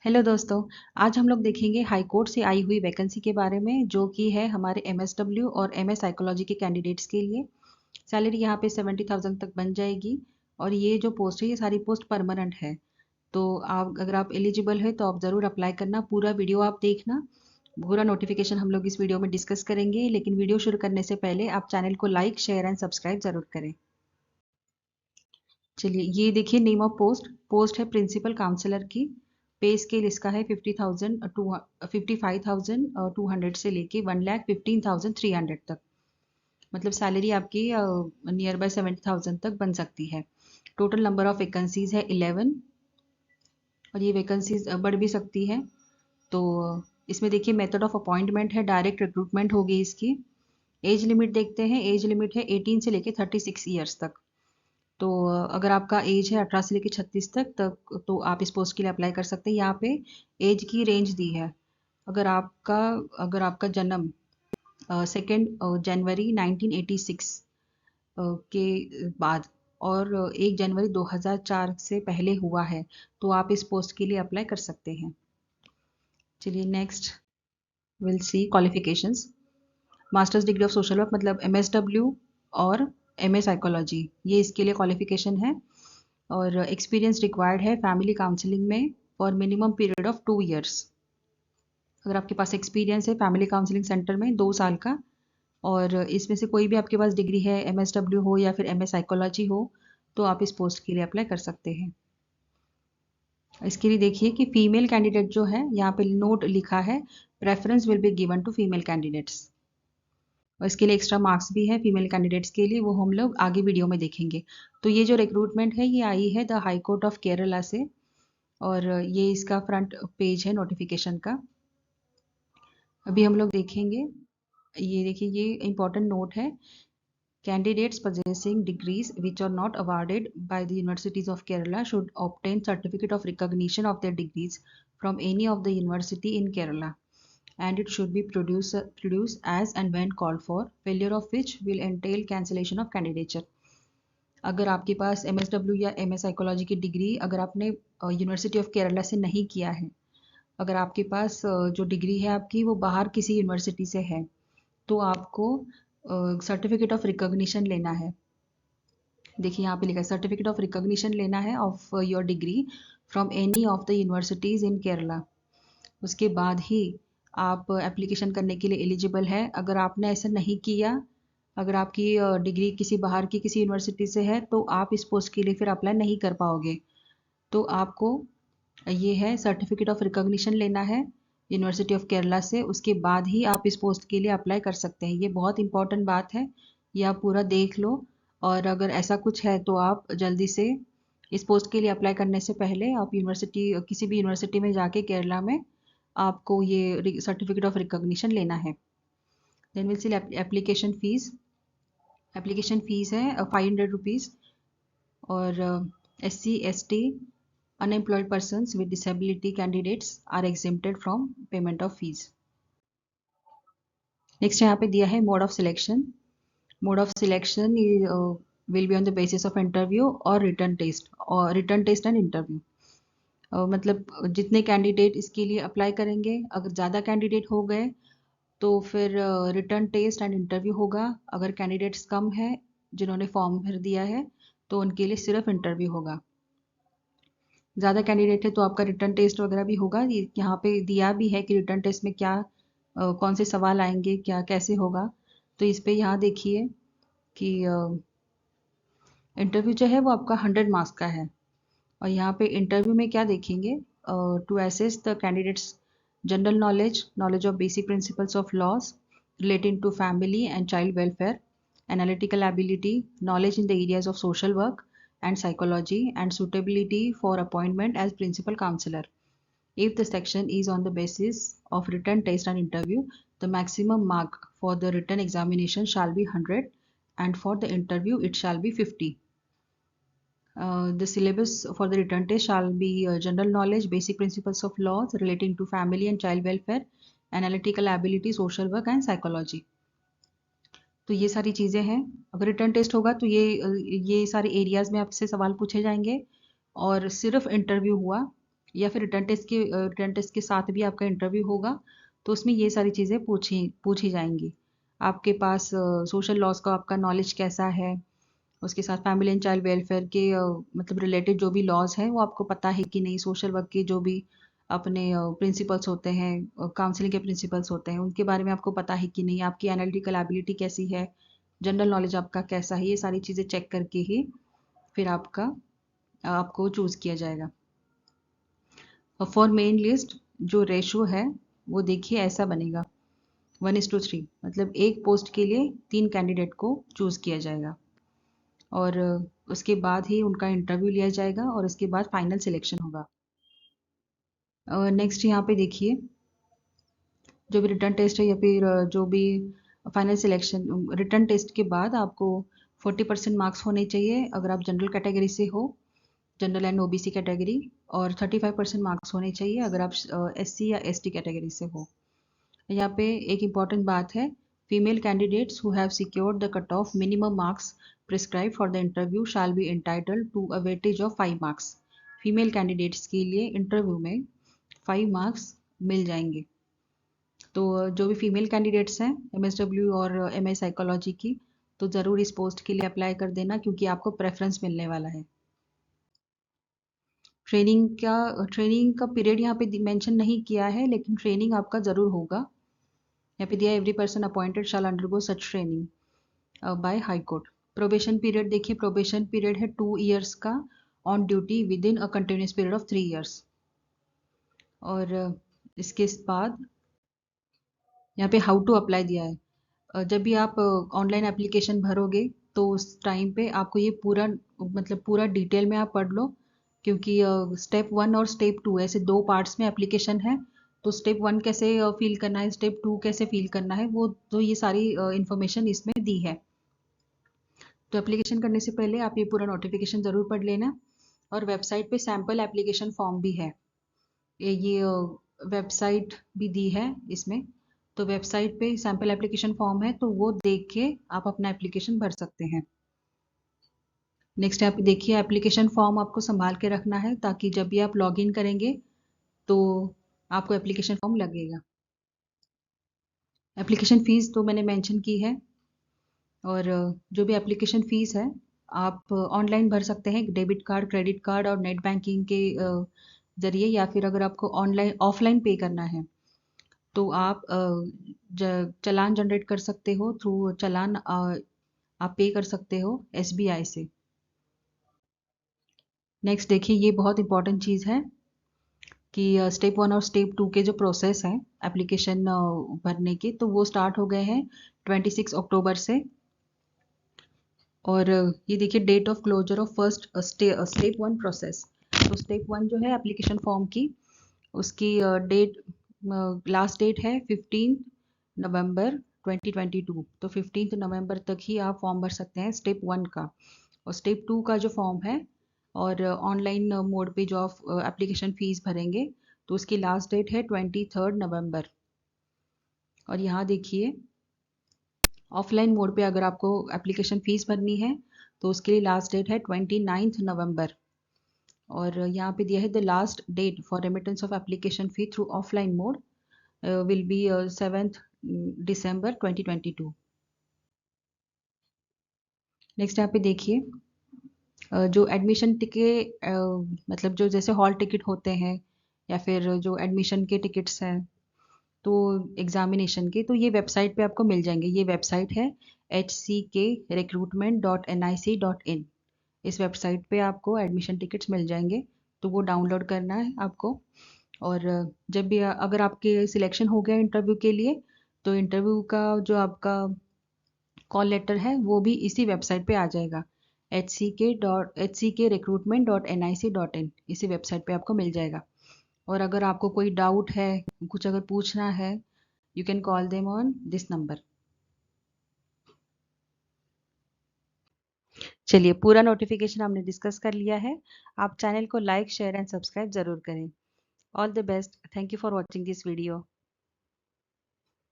Hello दोस्तों। आज हम लोग देखेंगे हाई कोर्ट से आई हुई वैकेंसी के बारे में, जो कि है हमारे एमएसडब्ल्यू और एमए साइकोलॉजी के कैंडिडेट्स के लिए। सैलरी यहाँ पे 70,000 तक बन जाएगी। और ये जो पोस्ट है ये सारी पोस्ट परमानेंट है। तो आप अगर आप एलिजिबल है तो आप ज़रूर अप्लाई करना। पूरा वीडियो आप देखना। पूरा नोटिफिकेशन हम लोग इस वीडियो में डिस्कस करेंगे, लेकिन वीडियो शुरू करने से पहले आप चैनल को लाइक, शेयर एंड सब्सक्राइब ज़रूर करें। चलिए, ये देखिए नेम ऑफ पोस्ट। पोस्ट है प्रिंसिपल काउंसलर की। पे स्केल इसका है 55,200 से लेके 1,15,300 तक। मतलब सैलरी आपकी नियर बाय 70,000 तक बन सकती है। टोटल नंबर ऑफ वैकेंसीज है 11। और ये वैकेंसीज बढ़ भी सकती है। तो इसमें देखिए मेथड ऑफ अपॉइंटमेंट है, डायरेक्ट रिक्रूटमेंट होगी इसकी। एज लिमिट देखते हैं। एज लिमिट है 18 से लेके 36 ईयर्स तक। तो अगर आपका एज है 18 से लेकर 36 तक तो आप इस पोस्ट के लिए अप्लाई कर सकते हैं। यहाँ पे एज की रेंज दी है। अगर आपका अगर आपका जन्म 2 जनवरी 1986 के बाद और 1 जनवरी 2004 से पहले हुआ है तो आप इस पोस्ट के लिए अप्लाई कर सकते हैं। चलिए next will see qualifications. Masters degree of social work मतलब एमएसडब्ल्यू और एमए साइकोलॉजी, ये इसके लिए क्वालिफिकेशन है। और एक्सपीरियंस रिक्वायर्ड है फैमिली काउंसलिंग में for minimum period of 2 years. अगर आपके पास एक्सपीरियंस है फैमिली काउंसलिंग सेंटर में 2 साल का, और इसमें से कोई भी आपके पास डिग्री है, एमएसडब्ल्यू हो या फिर एमए साइकोलॉजी हो, तो आप इस पोस्ट के लिए अप्लाई कर सकते हैं। इसके लिए देखिए कि फीमेल कैंडिडेट जो है, यहाँ पे नोट लिखा है preference will be given to female candidates. और इसके लिए एक्स्ट्रा मार्क्स भी है फीमेल कैंडिडेट्स के लिए, वो हम लोग आगे वीडियो में देखेंगे। तो ये जो रिक्रूटमेंट है ये आई है the high court of Kerala से। और ये इसका फ्रंट पेज है नोटिफिकेशन का। अभी हम लोग देखेंगे। ये देखिए, ये इंपॉर्टेंट नोट है। Candidates possessing degrees which are not awarded by the universities of Kerala should obtain certificate of recognition of their degrees from any of the university in Kerala, and it should be produced as and when called for, failure of which will entail cancellation of candidature। अगर आपके पास MSW या MA psychology की degree अगर आपने university of Kerala से नहीं किया है, अगर आपके पास जो डिग्री है आपकी वो बाहर किसी यूनिवर्सिटी से है, तो आपको सर्टिफिकेट ऑफ रिकॉग्निशन लेना है। देखिए यहाँ पे लिखा है सर्टिफिकेट ऑफ रिकॉग्निशन लेना है of your degree from any of the universities इन केरला। उसके बाद ही आप एप्लीकेशन करने के लिए एलिजिबल है। अगर आपने ऐसा नहीं किया, अगर आपकी डिग्री किसी बाहर की किसी यूनिवर्सिटी से है, तो आप इस पोस्ट के लिए फिर अप्लाई नहीं कर पाओगे। तो आपको ये है सर्टिफिकेट ऑफ रिकॉग्निशन लेना है यूनिवर्सिटी ऑफ केरला से, उसके बाद ही आप इस पोस्ट के लिए अप्लाई कर सकते हैं। ये बहुत इंपॉर्टेंट बात है, ये आप पूरा देख लो। और अगर ऐसा कुछ है तो आप जल्दी से इस पोस्ट के लिए अप्लाई करने से पहले आप यूनिवर्सिटी किसी भी यूनिवर्सिटी में जाके केरला में आपको ये सर्टिफिकेट ऑफ रिकॉग्निशन लेना है। Then will see application fees. Application fees है 500 रुपीज़। और SC ST unemployed persons with disability candidates are exempted from payment of fees। Next यहाँ पे दिया है mode of selection. Mode of selection will be on the basis of interview और written test, और written test and interview. मतलब जितने candidate इसके लिए अप्लाई करेंगे, अगर ज़्यादा कैंडिडेट हो गए तो फिर रिटर्न टेस्ट एंड इंटरव्यू होगा। अगर कैंडिडेट्स कम है जिन्होंने फॉर्म भर दिया है तो उनके लिए सिर्फ इंटरव्यू होगा। ज़्यादा कैंडिडेट है तो आपका रिटर्न टेस्ट वगैरह भी होगा। यहाँ पे दिया भी है कि रिटर्न टेस्ट में क्या कौन से सवाल आएंगे, क्या कैसे होगा। तो इस पे यहाँ देखिए कि इंटरव्यू जो है वो आपका 100 मार्क्स का है। और यहाँ पे इंटरव्यू में क्या देखेंगे, to assess the candidates general knowledge, knowledge of basic principles of laws relating to family and child welfare, analytical ability, knowledge in the areas of social work and psychology, and suitability for appointment as principal counselor. If the section is on the basis of written test and interview, the maximum mark for the written examination shall be 100 and for the interview it shall be 50. The syllabus for the written test shall be general knowledge, basic principles of laws relating to family and child welfare, analytical ability, social work and psychology. तो ये सारी चीज़ें हैं। अगर written test होगा तो ये सारे एरियाज़ में आपसे सवाल पूछे जाएंगे। और सिर्फ इंटरव्यू हुआ या फिर रिटर्न टेस्ट के साथ भी आपका इंटरव्यू होगा, तो उसमें ये सारी चीज़ें पूछी जाएंगी। आपके पास सोशल लॉज का आपका नॉलेज कैसा है, उसके साथ फैमिली एंड चाइल्ड वेलफेयर के मतलब रिलेटेड जो भी लॉज हैं वो आपको पता है कि नहीं, सोशल वर्क के जो भी अपने प्रिंसिपल्स होते हैं, काउंसलिंग के प्रिंसिपल्स होते हैं, उनके बारे में आपको पता है कि नहीं, आपकी एनालिटिकल एबिलिटी कैसी है, जनरल नॉलेज आपका कैसा है, ये सारी चीज़ें चेक करके ही फिर आपको चूज़ किया जाएगा। फॉर मेन लिस्ट जो रेशो है वो देखिए ऐसा बनेगा 1:3, मतलब एक पोस्ट के लिए 3 कैंडिडेट को चूज़ किया जाएगा और उसके बाद ही उनका इंटरव्यू लिया जाएगा और उसके बाद फाइनल सिलेक्शन होगा। नेक्स्ट यहाँ पे देखिए, जो भी रिटर्न टेस्ट है या फिर जो भी फाइनल सिलेक्शन, रिटर्न टेस्ट के बाद आपको 40% मार्क्स होने चाहिए अगर आप जनरल कैटेगरी से हो, जनरल एंड ओबीसी कैटेगरी, और 35% मार्क्स होने चाहिए अगर आप एससी या एसटी कैटेगरी से हो। यहाँ पे एक इम्पॉर्टेंट बात है, female candidates who have secured the cut off minimum marks prescribe for the interview shall be entitled to a weightage of 5 marks. Female candidates के लिए इंटरव्यू में 5 मार्क्स मिल जाएंगे। तो जो भी फीमेल कैंडिडेट्स हैं एमएसडब्ल्यू और एमए साइकोलॉजी की, तो ज़रूर इस पोस्ट के लिए अप्लाई कर देना क्योंकि आपको प्रेफरेंस मिलने वाला है। ट्रेनिंग का पीरियड यहाँ पे मेंशन नहीं किया है, लेकिन ट्रेनिंग आपका ज़रूर होगा। यहाँ पे दिया every person appointed shall undergo such training by high court. Probation period देखिए, प्रोबेशन पीरियड है 2 इयर्स का on duty within a continuous period of 3 years. और इसके बाद यहाँ पे हाउ टू अप्लाई दिया है। जब भी आप ऑनलाइन एप्लीकेशन भरोगे तो उस टाइम पे आपको ये पूरा मतलब पूरा डिटेल में आप पढ़ लो, क्योंकि स्टेप 1 और स्टेप 2 ऐसे 2 पार्ट्स में एप्लीकेशन है। तो स्टेप 1 कैसे फिल करना है, स्टेप 2 कैसे फिल करना है, वो तो ये सारी इन्फॉर्मेशन इसमें दी है। तो एप्लीकेशन करने से पहले आप ये पूरा नोटिफिकेशन ज़रूर पढ़ लेना। और वेबसाइट पे सैम्पल एप्लीकेशन फॉर्म भी है, ये वेबसाइट भी दी है इसमें। तो वेबसाइट पे सैम्पल एप्लीकेशन फॉर्म है, तो वो देख के आप अपना एप्लीकेशन भर सकते हैं। नेक्स्ट आप देखिए, एप्लीकेशन फॉर्म आपको संभाल के रखना है ताकि जब भी आप लॉगिन करेंगे तो आपको एप्लीकेशन फॉर्म लगेगा। एप्लीकेशन फ़ीस तो मैंने मेंशन की है, और जो भी एप्लीकेशन फ़ीस है आप ऑनलाइन भर सकते हैं डेबिट कार्ड, क्रेडिट कार्ड और नेट बैंकिंग के ज़रिए, या फिर अगर आपको ऑफलाइन पे करना है तो आप चालान जनरेट कर सकते हो, थ्रू चालान आप पे कर सकते हो एसबीआई से। नेक्स्ट देखिए, ये बहुत इंपॉर्टेंट चीज़ है कि स्टेप 1 और स्टेप 2 के जो प्रोसेस हैं एप्लीकेशन भरने के, तो वो स्टार्ट हो गए हैं 26 अक्टूबर से। और ये देखिए, date of closure of first step 1 process. तो स्टेप 1 जो है एप्लीकेशन फॉर्म की, उसकी डेट लास्ट डेट है 15 नवंबर 2022। तो 15 नवंबर तक ही आप फॉर्म भर सकते हैं स्टेप 1 का। और स्टेप 2 का जो फॉर्म है और ऑनलाइन मोड पे जो आप एप्लीकेशन फ़ीस भरेंगे, तो उसकी लास्ट डेट है 23 नवंबर। और यहाँ देखिए, ऑफलाइन मोड पे अगर आपको एप्लीकेशन फ़ीस भरनी है तो उसके लिए लास्ट डेट है 29 नवंबर। और यहाँ पे दिया है the last date for remittance of application fee through offline mode will be 7 December 2022। Next यहाँ पे देखिए, जो एडमिशन टिकट मतलब जो जैसे हॉल टिकट होते हैं या फिर जो एडमिशन के टिकट्स हैं, तो एग्जामिनेशन के, तो ये वेबसाइट पे आपको मिल जाएंगे। ये वेबसाइट है hckrecruitment.nic.in। इस वेबसाइट पे आपको एडमिशन टिकट्स मिल जाएंगे, तो वो डाउनलोड करना है आपको। और जब भी अगर आपके सिलेक्शन हो गया इंटरव्यू के लिए, तो इंटरव्यू का जो आपका कॉल लेटर है वो भी इसी वेबसाइट पे आ जाएगा, hckrecruitment.nic.in। इसी वेबसाइट पे आपको मिल जाएगा। और अगर आपको कोई डाउट है, कुछ अगर पूछना है, you can call them on this number. चलिए, पूरा नोटिफिकेशन हमने डिस्कस कर लिया है। आप चैनल को लाइक, शेयर एंड सब्सक्राइब जरूर करें। All the best. Thank you for watching this video.